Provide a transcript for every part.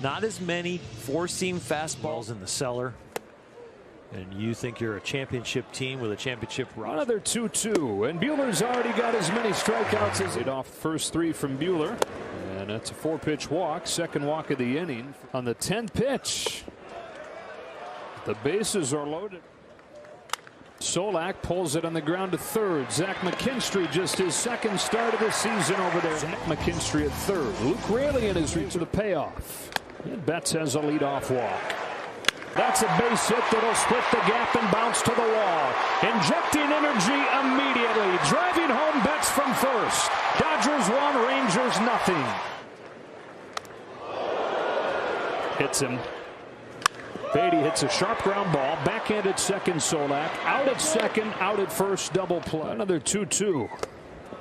Not as many four-seam fastballs in the cellar. And you think you're a championship team with a championship run. Another 2-2, and Buehler's already got as many strikeouts as it off the first three from Buehler. And that's a 4-pitch walk, second walk of the inning. On the 10th pitch, the bases are loaded. Solak pulls it on the ground to third. Zach McKinstry, just his second start of the season over there. Zach McKinstry at third. Luke Raley in his reach to the payoff. And Betts has a leadoff walk. That's a base hit that'll split the gap and bounce to the wall. Injecting energy immediately. Driving home Betts from first. Dodgers 1, Rangers nothing. Hits him. Beatty hits a sharp ground ball. Backhand at second, Solak. Out at second, out at first, double play. Another 2-2.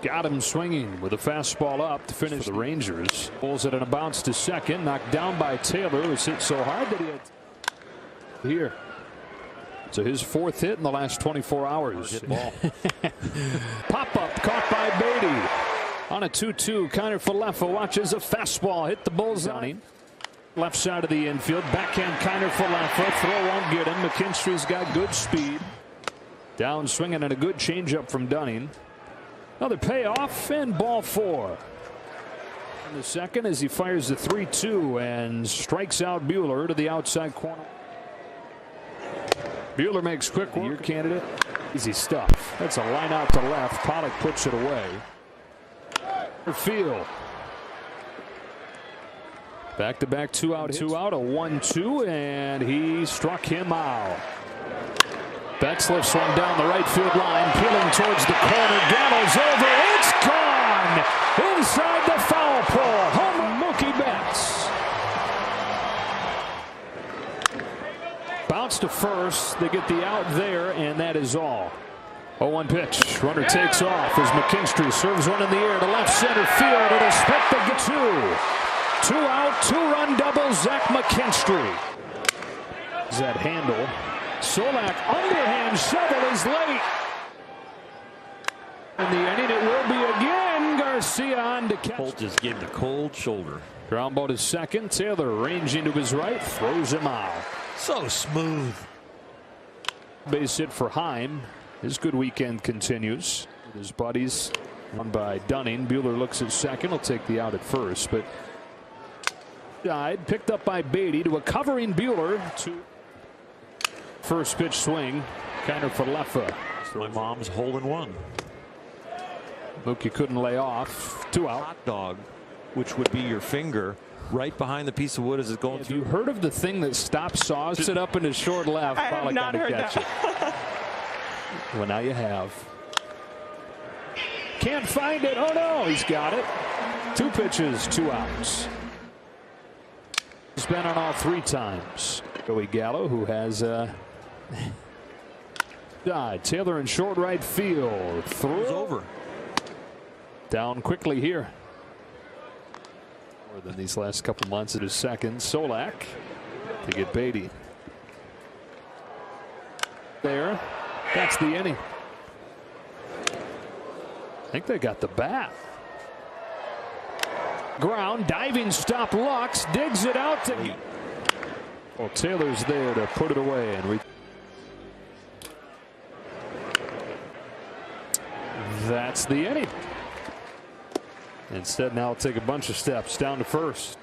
Got him swinging with a fastball up to finish the Rangers. Pulls it on a bounce to second. Knocked down by Taylor, who was hit so hard that he had here. So his fourth hit in the last 24 hours. Hit ball. Pop up caught by Beatty. On a 2-2, Kiner Falefa watches a fastball hit the bullseye. Left side of the infield. Backhand Kiner Falefa. Throw won't get him. McKinstry's got good speed. Down swinging and a good changeup from Dunning. Another payoff and ball 4. In the second as he fires the 3-2 and strikes out Buehler to the outside corner. Buehler makes quick work. Your candidate. Easy stuff. That's a line out to left. Pollock puts it away. Field. Back-to-back 2 out, 2 out, a 1-2, and he struck him out. Betts lifts one down the right field line, peeling towards the corner. Gallo's over. It's gone inside the foul pole. Home run, Mookie Betts. Bounce to first. They get the out there, and that is all. 0-1 pitch. Runner takes off as McKinstry serves one in the air to left center field. It'll split the 2. 2 out, 2-run double, Zach McKinstry. That handle. Solak underhand shovel is late. In the inning, it will be again. Garcia on to catch. Holt just gave the cold shoulder. Ground ball to second. Taylor ranging to his right, throws him out. So smooth. Base hit for Heim. His good weekend continues with his buddies. Run by Dunning. Buehler looks at second. He'll take the out at first, but died, picked up by Beatty to a covering Buehler. To first pitch swing. Kiner Falefa. My mom's hole-in-one. Mookie couldn't lay off. 2 out. Hot dog, which would be your finger right behind the piece of wood as it's going through. You heard of the thing that stops saws it up into short left? I have not heard that. Well, now you have. Can't find it. Oh no, he's got it. 2 pitches, 2 outs. He's been on all 3 times. Joey Gallo, who has died. Taylor in short right field. Throw over. Down quickly here. More than these last couple months at his second. Solak to get Beatty. There. That's the inning. I think they got the bat. Ground, diving stop, Lux digs it out to. Well, Taylor's there to put it away and that's the inning. Instead, now take a bunch of steps down to first.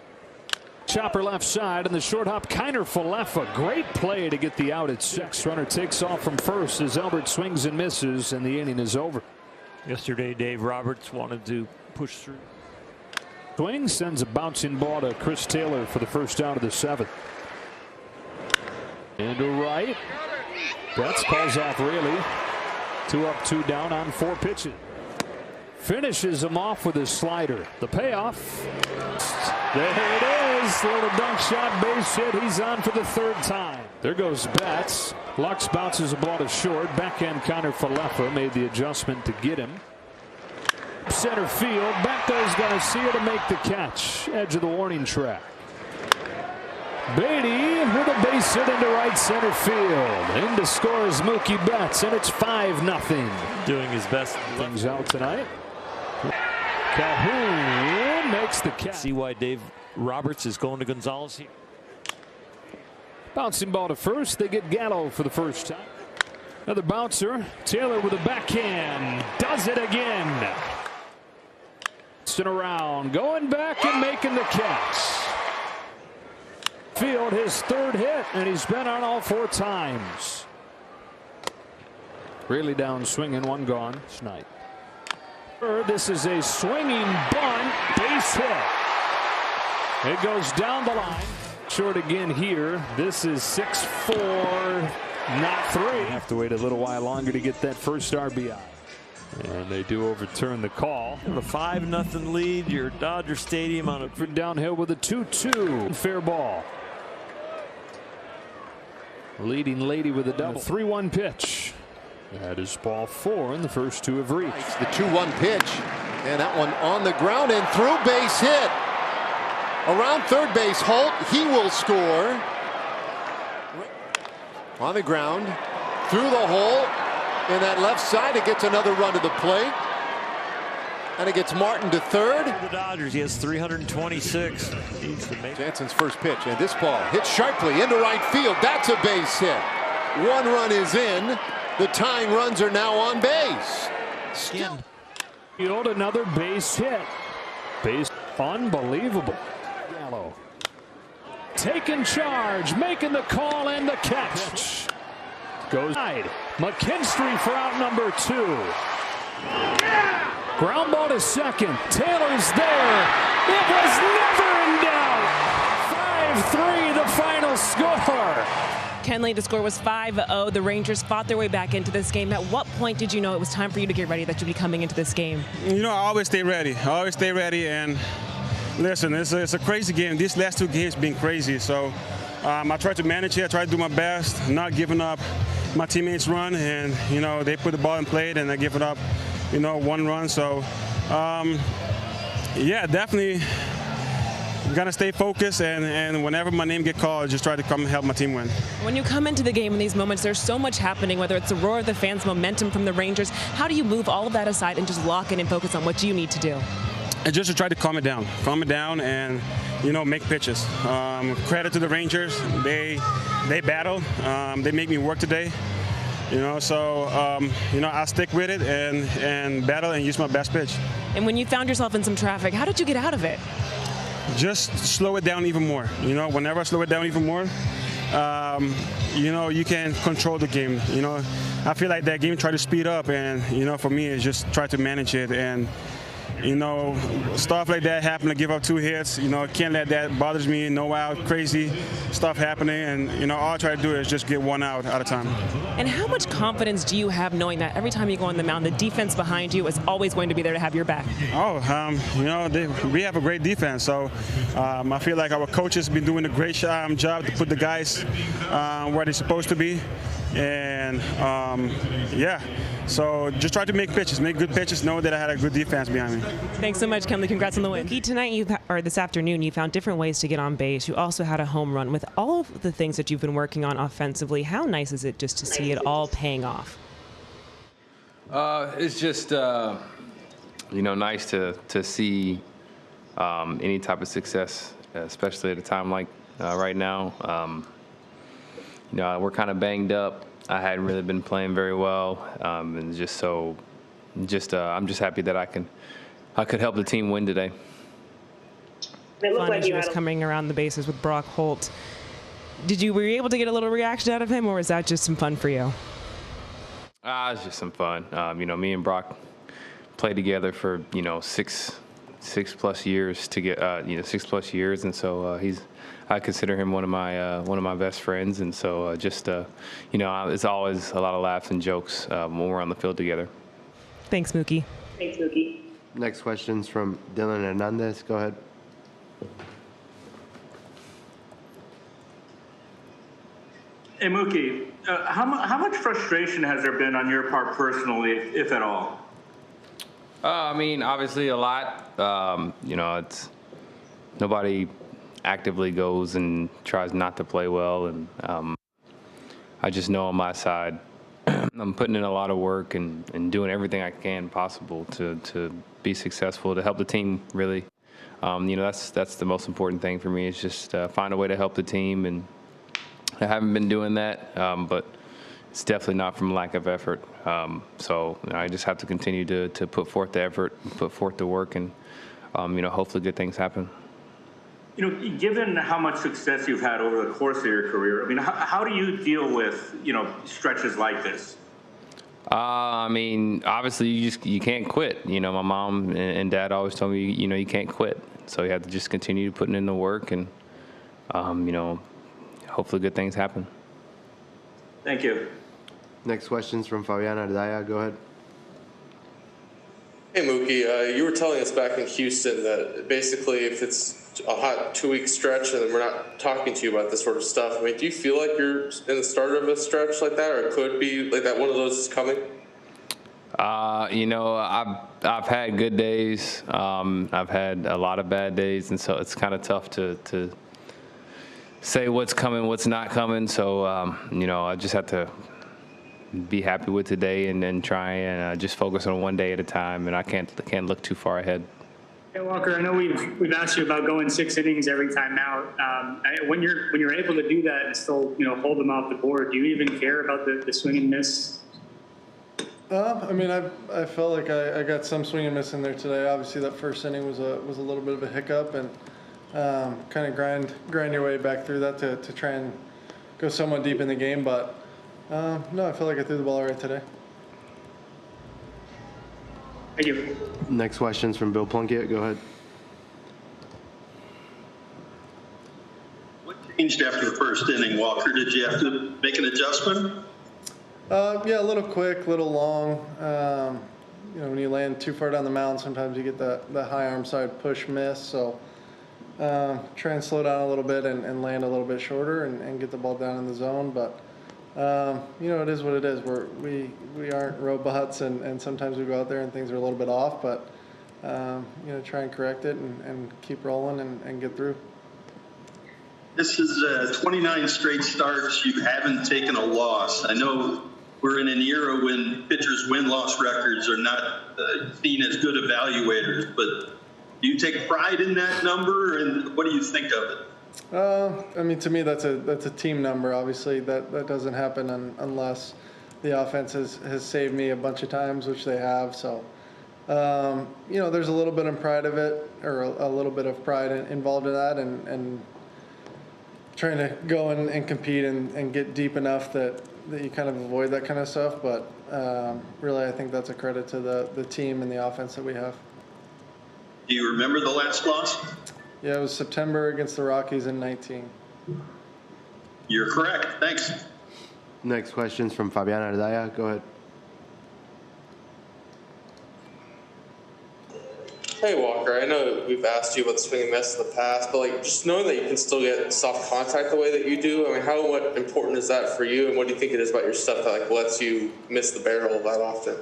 Chopper left side and the short hop. Kiner Falefa, great play to get the out at 6. Runner takes off from first as Albert swings and misses, and the inning is over. Yesterday, Dave Roberts wanted to push through. Swing sends a bouncing ball to Chris Taylor for the first out of the 7th. And to right. Betts calls off Raley. 2 up, 2 down on 4 pitches. Finishes him off with his slider. The payoff. There it is. Little dunk shot, base hit. He's on for the 3rd time. There goes Betts. Lux bounces a ball to short. Backhand Kiner Falefa made the adjustment to get him. Center field. Back goes Garcia to make the catch. Edge of the warning track. Beatty with a base hit into right center field. In to score is Mookie Betts, and it's 5-0. Doing his best. Things out tonight. Calhoun makes the catch. See why Dave Roberts is going to Gonzalez here. Bouncing ball to first. They get Gallo for the first time. Another bouncer. Taylor with a backhand. Does it again. Spin around. Going back and making the catch. Field his third hit, and he's been on all 4 times. Really down swinging, one gone. Snipe. This is a swinging bunt. Base hit. It goes down the line. Short again here. This is 6-4, not 3. Have to wait a little while longer to get that first RBI. And they do overturn the call. A 5-0 lead. Your Dodger Stadium on a downhill with a 2-2. Fair ball. Leading Lady with a double. 3-1 pitch. That is ball 4, and the first 2 have reached. It's the 2-1 pitch, and that one on the ground and through, base hit. Around third base, Holt, he will score. On the ground, through the hole, in that left side, it gets another run to the plate. And it gets Martin to third. The Dodgers, he has 326. Jansen's first pitch, and this ball hits sharply into right field. That's a base hit. 1 run is in. The tying runs are now on base. Still. Field, another base hit. Base, unbelievable. Gallo taking charge, making the call and the catch. Goes side. McKinstry for out number 2. Ground ball to second. Taylor's there. It was never in doubt. 5-3 the final score. Kenley, the score was 5-0. The Rangers fought their way back into this game. At what point did you know it was time for you to get ready, that you'd be coming into this game? You know, I always stay ready. And listen, it's a crazy game. These last 2 games been crazy. So I try to manage it. I try to do my best, not giving up my teammates run. And, you know, they put the ball in play and I give it up, you know, 1 run. So, yeah, definitely gotta stay focused, and whenever my name get called, just try to come and help my team win. When you come into the game in these moments, there's so much happening, whether it's the roar of the fans, momentum from the Rangers. How do you move all of that aside and just lock in and focus on what you need to do? And just to try to calm it down and, you know, make pitches. Credit to the Rangers. They battle. They make me work today. You know, so, you know, I'll stick with it and battle and use my best pitch. And when you found yourself in some traffic, how did you get out of it? Just slow it down even more. You know, whenever I slow it down even more, you know, you can control the game. You know, I feel like that game tried to speed up, and, you know, for me, it's just try to manage it. And, you know, stuff like that happen to give up 2 hits. You know, can't let that bother me. No out, crazy stuff happening. And, you know, all I try to do is just get 1 out at a time. And how much confidence do you have knowing that every time you go on the mound, the defense behind you is always going to be there to have your back? Oh, you know, we have a great defense. So I feel like our coaches have been doing a great job to put the guys where they're supposed to be. And, yeah. So just try to make pitches, make good pitches, know that I had a good defense behind me. Thanks so much, Kenley. Congrats on the win. Tonight, or this afternoon, you found different ways to get on base. You also had a home run. With all of the things that you've been working on offensively, how nice is it just to see it all paying off? It's just, you know, nice to see any type of success, especially at a time like right now. You know, we're kind of banged up. I hadn't really been playing very well, and I'm just happy that I could help the team win today. It looked like you was coming around the bases with Brock Holt. Were you able to get a little reaction out of him, or was that just some fun for you? It was just some fun. You know, me and Brock played together for, you know, six plus years to get, you know, 6+ years, and so I consider him one of my best friends, and so you know, it's always a lot of laughs and jokes when we're on the field together. Thanks, Mookie. Next question's from Dylan Hernandez. Go ahead. Hey, Mookie, how much frustration has there been on your part personally, if at all? I mean, obviously a lot. You know, it's nobody actively goes and tries not to play well, and I just know on my side I'm putting in a lot of work and doing everything I can possible to be successful, to help the team really that's the most important thing for me, is just find a way to help the team. And I haven't been doing that, but it's definitely not from lack of effort. So I just have to continue to put forth the effort, put forth the work, and hopefully good things happen. Given how much success you've had over the course of your career, I mean, how do you deal with, stretches like this? Obviously you can't quit. My mom and dad always told me, you can't quit. So you have to just continue putting in the work, and, hopefully good things happen. Thank you. Next question's from Fabiana Ardaya. Go ahead. Hey, Mookie, you were telling us back in Houston that basically if it's a hot 2-week stretch and we're not talking to you about this sort of stuff, do you feel like you're in the start of a stretch like that, or it could be like that one of those is coming? I've had good days. I've had a lot of bad days, and so it's kind of tough to say what's coming, what's not coming. So, I just have to be happy with today and then try and just focus on one day at a time, and I can't look too far ahead. Hey, Walker, I know we've asked you about going 6 innings every time out. When you're able to do that and still hold them off the board, do you even care about the swing and miss? I felt like I got some swing and miss in there today. Obviously, that first inning was a little bit of a hiccup, and kind of grind your way back through that to try and go somewhat deep in the game. But no, I feel like I threw the ball right today. Thank you. Next question's from Bill Plunkett. Go ahead. What changed after the first inning, Walker? Did you have to make an adjustment? Yeah, a little quick, a little long. When you land too far down the mound, sometimes you get that high arm side push miss. So try and slow down a little bit and land a little bit shorter and get the ball down in the zone. But it is what it is. We aren't robots, and sometimes we go out there and things are a little bit off. But try and correct it and keep rolling and get through. This is 29 straight starts. You haven't taken a loss. I know we're in an era when pitchers' win-loss records are not seen as good evaluators, but do you take pride in that number, and what do you think of it? To me, that's a team number. Obviously, that doesn't happen unless the offense has saved me a bunch of times, which they have. So, there's a little bit of pride of it, or a little bit of pride involved in that, and trying to go and compete and get deep enough that you kind of avoid that kind of stuff. But really, I think that's a credit to the team and the offense that we have. Do you remember the last loss? Yeah, it was September against the Rockies in 19. You're correct. Thanks. Next question's from Fabiana Ardaya. Go ahead. Hey, Walker, I know we've asked you about swing and miss in the past, but just knowing that you can still get soft contact the way that you do, how important is that for you, and what do you think it is about your stuff that lets you miss the barrel that often?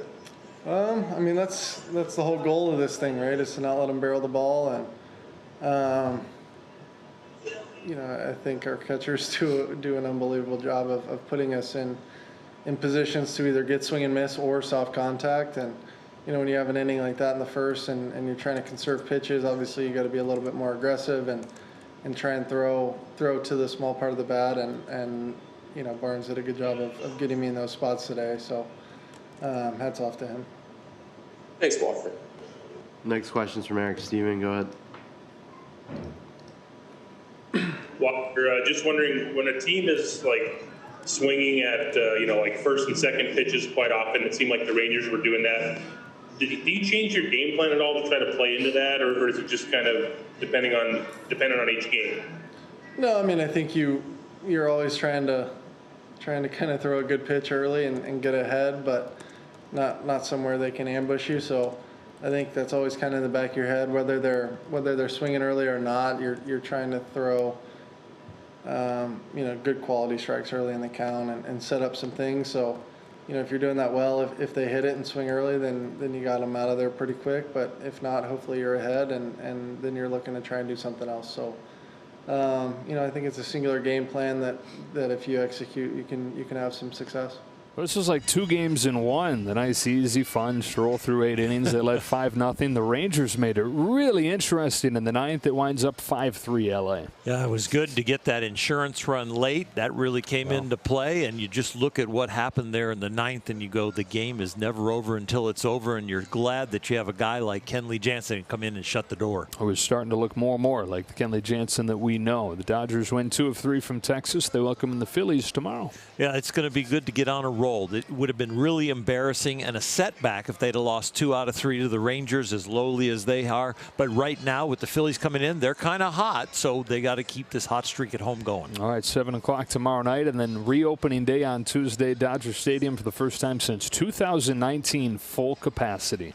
That's the whole goal of this thing, right? Is to not let them barrel the ball, and I think our catchers do an unbelievable job of putting us in positions to either get swing and miss or soft contact. And when you have an inning like that in the first and you're trying to conserve pitches, obviously you got to be a little bit more aggressive and try and throw to the small part of the bat. And Barnes did a good job of getting me in those spots today. So hats off to him. Thanks, Walker. Next question's from Eric Steven. Go ahead. Walker, just wondering, when a team is swinging at first and second pitches quite often, it seemed like the Rangers were doing that. Do you change your game plan at all to try to play into that, or is it just kind of dependent on each game? No, I think you're always trying to kind of throw a good pitch early and get ahead, but not somewhere they can ambush you. So I think that's always kind of in the back of your head, whether they're swinging early or not. You're trying to throw good quality strikes early in the count and set up some things. So if you're doing that well, if they hit it and swing early, then you got them out of there pretty quick. But if not, hopefully you're ahead, and then you're looking to try and do something else. So I think it's a singular game plan that if you execute, you can have some success. This was like 2 games in one. The nice, easy, fun stroll through 8 innings. They led 5-0. The Rangers made it really interesting in the 9th. It winds up 5-3 LA. Yeah, it was good to get that insurance run late. That really came into play. And you just look at what happened there in the 9th and you go, the game is never over until it's over. And you're glad that you have a guy like Kenley Jansen come in and shut the door. It was starting to look more and more like the Kenley Jansen that we know. The Dodgers win 2 of 3 from Texas. They welcome in the Phillies tomorrow. Yeah, it's going to be good to get on a roll. It would have been really embarrassing and a setback if they'd have lost 2 out of 3 to the Rangers, as lowly as they are. But right now, with the Phillies coming in, they're kind of hot, so they got to keep this hot streak at home going. All right, 7 o'clock tomorrow night, and then reopening day on Tuesday, Dodger Stadium for the first time since 2019, full capacity.